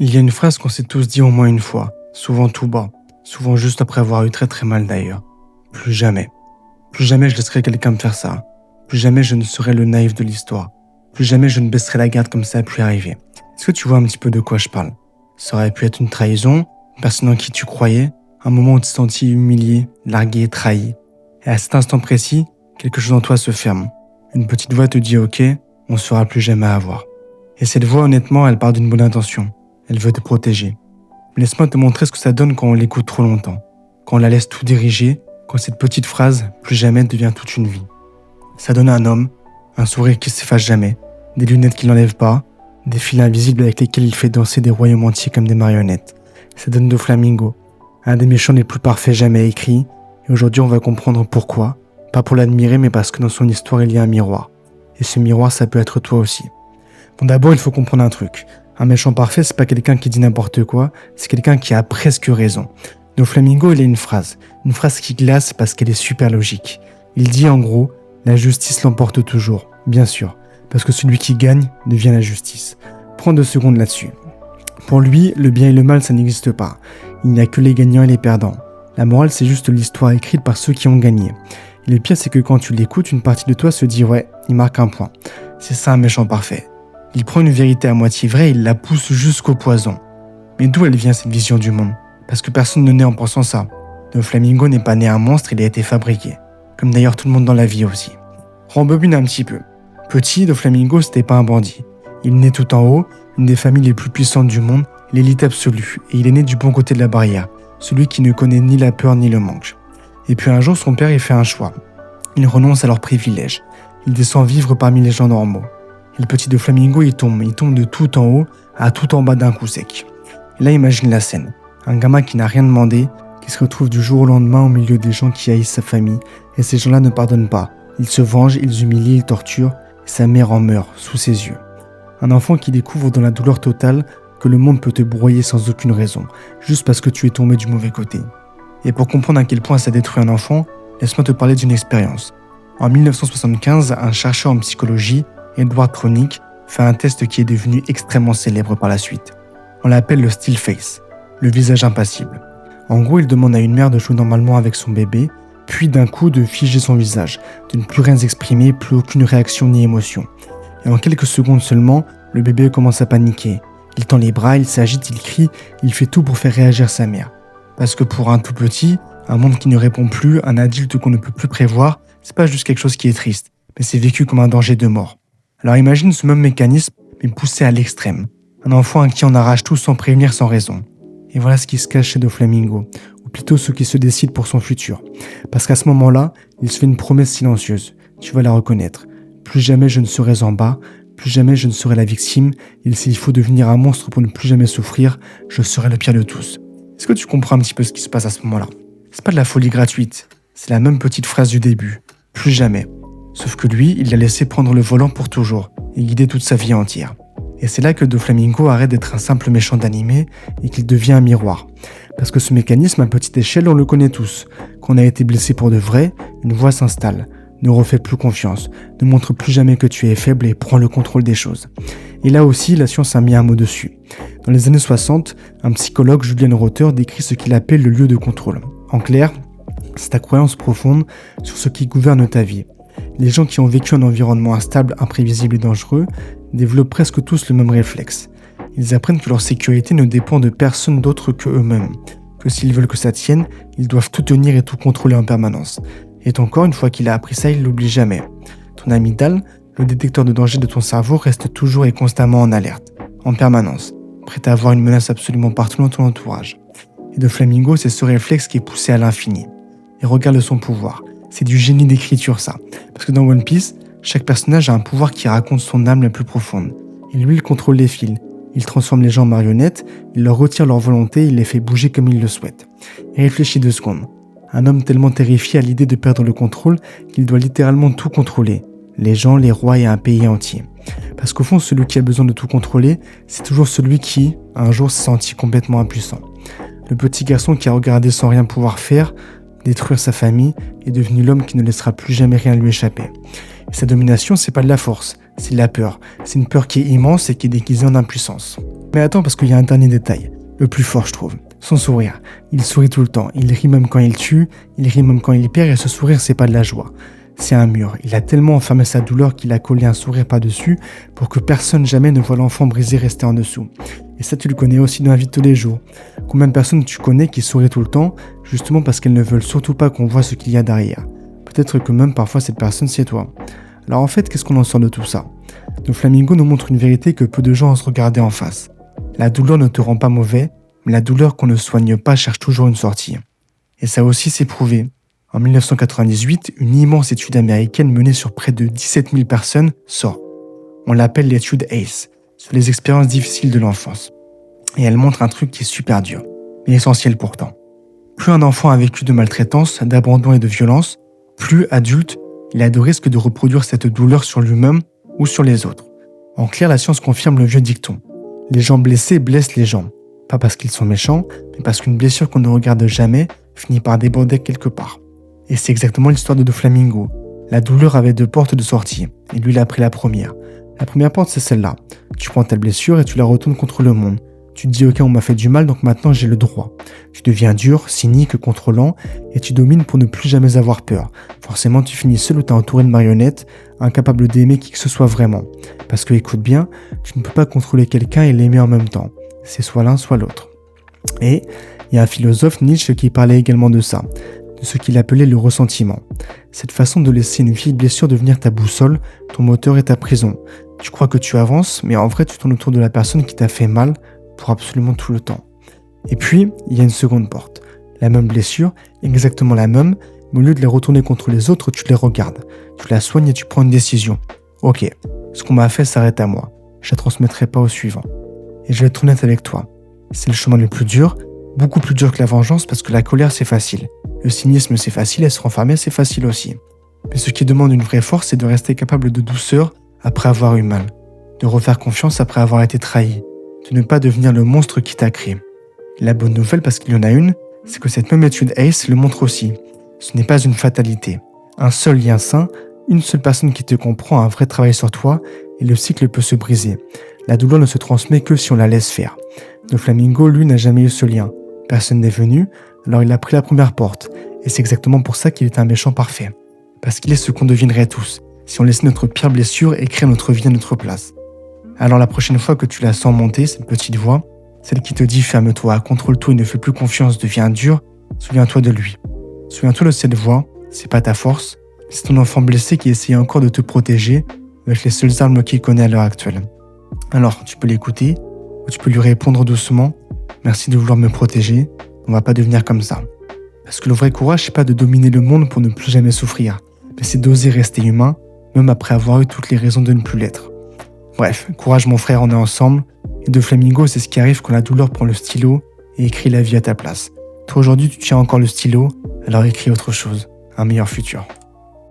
Il y a une phrase qu'on s'est tous dit au moins une fois, souvent tout bas, souvent juste après avoir eu très très mal d'ailleurs. Plus jamais. Plus jamais je laisserai quelqu'un me faire ça. Plus jamais je ne serai le naïf de l'histoire. Plus jamais je ne baisserai la garde comme ça a pu arriver. Est-ce que tu vois un petit peu de quoi je parle? Ça aurait pu être une trahison, une personne en qui tu croyais, un moment où tu te sentis humilié, largué, trahi. Et à cet instant précis, quelque chose en toi se ferme. Une petite voix te dit ok, on ne sera plus jamais à voir. Et cette voix honnêtement, elle part d'une bonne intention. Elle veut te protéger. Mais laisse-moi te montrer ce que ça donne quand on l'écoute trop longtemps. Quand on la laisse tout diriger, quand cette petite phrase « plus jamais » devient toute une vie. Ça donne un homme, un sourire qui s'efface jamais, des lunettes qui n'enlèvent pas, des fils invisibles avec lesquels il fait danser des royaumes entiers comme des marionnettes. Ça donne Doflamingo, un des méchants les plus parfaits jamais écrits, et aujourd'hui on va comprendre pourquoi, pas pour l'admirer mais parce que dans son histoire il y a un miroir. Et ce miroir ça peut être toi aussi. Bon d'abord il faut comprendre un truc. Un méchant parfait, c'est pas quelqu'un qui dit n'importe quoi, c'est quelqu'un qui a presque raison. Doflamingo, il a une phrase qui glace parce qu'elle est super logique. Il dit en gros, la justice l'emporte toujours, bien sûr, parce que celui qui gagne devient la justice. Prends 2 secondes là-dessus. Pour lui, le bien et le mal, ça n'existe pas. Il n'y a que les gagnants et les perdants. La morale, c'est juste l'histoire écrite par ceux qui ont gagné. Et le pire, c'est que quand tu l'écoutes, une partie de toi se dit « ouais, il marque un point ». C'est ça un méchant parfait. Il prend une vérité à moitié vraie et il la pousse jusqu'au poison. Mais d'où elle vient cette vision du monde? Parce que personne ne naît en pensant ça. Doflamingo n'est pas né un monstre, il a été fabriqué. Comme d'ailleurs tout le monde dans la vie aussi. Rembobine un petit peu. Petit, Doflamingo, c'était pas un bandit. Il naît tout en haut, une des familles les plus puissantes du monde, l'élite absolue, et il est né du bon côté de la barrière, celui qui ne connaît ni la peur ni le manque. Et puis un jour, son père il fait un choix. Il renonce à leurs privilèges. Il descend vivre parmi les gens normaux. Et le petit Doflamingo, il tombe de tout en haut à tout en bas d'un coup sec. Et là, imagine la scène. Un gamin qui n'a rien demandé, qui se retrouve du jour au lendemain au milieu des gens qui haïssent sa famille. Et ces gens-là ne pardonnent pas. Ils se vengent, ils humilient, ils torturent. Et sa mère en meurt, sous ses yeux. Un enfant qui découvre dans la douleur totale que le monde peut te broyer sans aucune raison, juste parce que tu es tombé du mauvais côté. Et pour comprendre à quel point ça détruit un enfant, laisse-moi te parler d'une expérience. En 1975, un chercheur en psychologie, Edward Tronick, fait un test qui est devenu extrêmement célèbre par la suite. On l'appelle le still face, le visage impassible. En gros, il demande à une mère de jouer normalement avec son bébé, puis d'un coup de figer son visage, de ne plus rien exprimer, plus aucune réaction ni émotion. Et en quelques secondes seulement, le bébé commence à paniquer. Il tend les bras, il s'agite, il crie, il fait tout pour faire réagir sa mère. Parce que pour un tout petit, un monde qui ne répond plus, un adulte qu'on ne peut plus prévoir, c'est pas juste quelque chose qui est triste, mais c'est vécu comme un danger de mort. Alors imagine ce même mécanisme, mais poussé à l'extrême. Un enfant à qui on arrache tout sans prévenir, sans raison. Et voilà ce qui se cache chez Doflamingo, ou plutôt ce qui se décide pour son futur. Parce qu'à ce moment-là, il se fait une promesse silencieuse. Tu vas la reconnaître. Plus jamais je ne serai en bas, plus jamais je ne serai la victime, et s'il faut devenir un monstre pour ne plus jamais souffrir, je serai le pire de tous. Est-ce que tu comprends un petit peu ce qui se passe à ce moment-là? C'est pas de la folie gratuite, c'est la même petite phrase du début. Plus jamais. Sauf que lui, il l'a laissé prendre le volant pour toujours, et guider toute sa vie entière. Et c'est là que Doflamingo arrête d'être un simple méchant d'animé et qu'il devient un miroir. Parce que ce mécanisme à petite échelle, on le connaît tous. Quand on a été blessé pour de vrai, une voix s'installe. Ne refais plus confiance, ne montre plus jamais que tu es faible et prends le contrôle des choses. Et là aussi, la science a mis un mot dessus. Dans les années 60, un psychologue, Julian Rother, décrit ce qu'il appelle le lieu de contrôle. En clair, c'est ta croyance profonde sur ce qui gouverne ta vie. Les gens qui ont vécu un environnement instable, imprévisible et dangereux développent presque tous le même réflexe. Ils apprennent que leur sécurité ne dépend de personne d'autre que eux-mêmes, que s'ils veulent que ça tienne, ils doivent tout tenir et tout contrôler en permanence. Et ton corps, une fois qu'il a appris ça, il l'oublie jamais. Ton amygdale, le détecteur de danger de ton cerveau, reste toujours et constamment en alerte, en permanence, prêt à avoir une menace absolument partout dans ton entourage. Et Doflamingo, c'est ce réflexe qui est poussé à l'infini. Et regarde son pouvoir. C'est du génie d'écriture ça. Parce que dans One Piece, chaque personnage a un pouvoir qui raconte son âme la plus profonde. Et lui, il contrôle les fils. Il transforme les gens en marionnettes, il leur retire leur volonté, il les fait bouger comme il le souhaite. Et réfléchis 2 secondes. Un homme tellement terrifié à l'idée de perdre le contrôle qu'il doit littéralement tout contrôler. Les gens, les rois et un pays entier. Parce qu'au fond, celui qui a besoin de tout contrôler, c'est toujours celui qui, un jour, s'est senti complètement impuissant. Le petit garçon qui a regardé sans rien pouvoir faire, détruire sa famille, est devenu l'homme qui ne laissera plus jamais rien lui échapper. Et sa domination, c'est pas de la force, c'est de la peur. C'est une peur qui est immense et qui est déguisée en impuissance. Mais attends, parce qu'il y a un dernier détail, le plus fort je trouve. Son sourire. Il sourit tout le temps, il rit même quand il tue, il rit même quand il perd et ce sourire c'est pas de la joie. C'est un mur. Il a tellement enfermé sa douleur qu'il a collé un sourire par-dessus pour que personne jamais ne voit l'enfant brisé rester en dessous. Et ça, tu le connais aussi dans la vie de tous les jours. Combien de personnes tu connais qui sourient tout le temps, justement parce qu'elles ne veulent surtout pas qu'on voit ce qu'il y a derrière. Peut-être que même parfois cette personne, c'est toi. Alors en fait, qu'est-ce qu'on en sort de tout ça? Doflamingo nous montre une vérité que peu de gens osent regarder en face. La douleur ne te rend pas mauvais, mais la douleur qu'on ne soigne pas cherche toujours une sortie. Et ça aussi, c'est prouvé. En 1998, une immense étude américaine menée sur près de 17 000 personnes sort. On l'appelle l'étude ACE, sur les expériences difficiles de l'enfance. Et elle montre un truc qui est super dur, mais essentiel pourtant. Plus un enfant a vécu de maltraitance, d'abandon et de violence, plus adulte, il a de risques de reproduire cette douleur sur lui-même ou sur les autres. En clair, la science confirme le vieux dicton. Les gens blessés blessent les gens. Pas parce qu'ils sont méchants, mais parce qu'une blessure qu'on ne regarde jamais finit par déborder quelque part. Et c'est exactement l'histoire de Doflamingo. La douleur avait 2 portes de sortie, et lui il a pris la première. La première porte c'est celle-là. Tu prends ta blessure et tu la retournes contre le monde. Tu te dis ok on m'a fait du mal donc maintenant j'ai le droit. Tu deviens dur, cynique, contrôlant et tu domines pour ne plus jamais avoir peur. Forcément tu finis seul ou t'es entouré de marionnettes, incapable d'aimer qui que ce soit vraiment. Parce que écoute bien, tu ne peux pas contrôler quelqu'un et l'aimer en même temps. C'est soit l'un soit l'autre. Et il y a un philosophe Nietzsche qui parlait également de ça, de ce qu'il appelait le ressentiment. Cette façon de laisser une vieille blessure devenir ta boussole, ton moteur et ta prison. Tu crois que tu avances, mais en vrai tu tournes autour de la personne qui t'a fait mal pour absolument tout le temps. Et puis, il y a une seconde porte. La même blessure, exactement la même, mais au lieu de la retourner contre les autres, tu les regardes. Tu la soignes et tu prends une décision. Ok, ce qu'on m'a fait s'arrête à moi. Je la transmettrai pas au suivant. Et je vais être honnête avec toi. C'est le chemin le plus dur, beaucoup plus dur que la vengeance parce que la colère c'est facile. Le cynisme c'est facile et se renfermer c'est facile aussi. Mais ce qui demande une vraie force c'est de rester capable de douceur après avoir eu mal. De refaire confiance après avoir été trahi. De ne pas devenir le monstre qui t'a créé. La bonne nouvelle, parce qu'il y en a une, c'est que cette même étude ACE le montre aussi. Ce n'est pas une fatalité. Un seul lien sain, une seule personne qui te comprend a un vrai travail sur toi et le cycle peut se briser. La douleur ne se transmet que si on la laisse faire. Doflamingo, lui, n'a jamais eu ce lien. Personne n'est venu, alors il a pris la première porte. Et c'est exactement pour ça qu'il est un méchant parfait. Parce qu'il est ce qu'on deviendrait tous, si on laissait notre pire blessure écrire notre vie à notre place. Alors la prochaine fois que tu la sens monter, cette petite voix, celle qui te dit ferme-toi, contrôle-toi et ne fais plus confiance, deviens dur, souviens-toi de lui. Souviens-toi de cette voix, c'est pas ta force, c'est ton enfant blessé qui essaye encore de te protéger avec les seules armes qu'il connaît à l'heure actuelle. Alors tu peux l'écouter, ou tu peux lui répondre doucement, merci de vouloir me protéger, on va pas devenir comme ça. Parce que le vrai courage, c'est pas de dominer le monde pour ne plus jamais souffrir, mais c'est d'oser rester humain, même après avoir eu toutes les raisons de ne plus l'être. Bref, courage mon frère, on est ensemble. Et Doflamingo, c'est ce qui arrive quand la douleur prend le stylo et écrit la vie à ta place. Toi aujourd'hui, tu tiens encore le stylo, alors écris autre chose, un meilleur futur.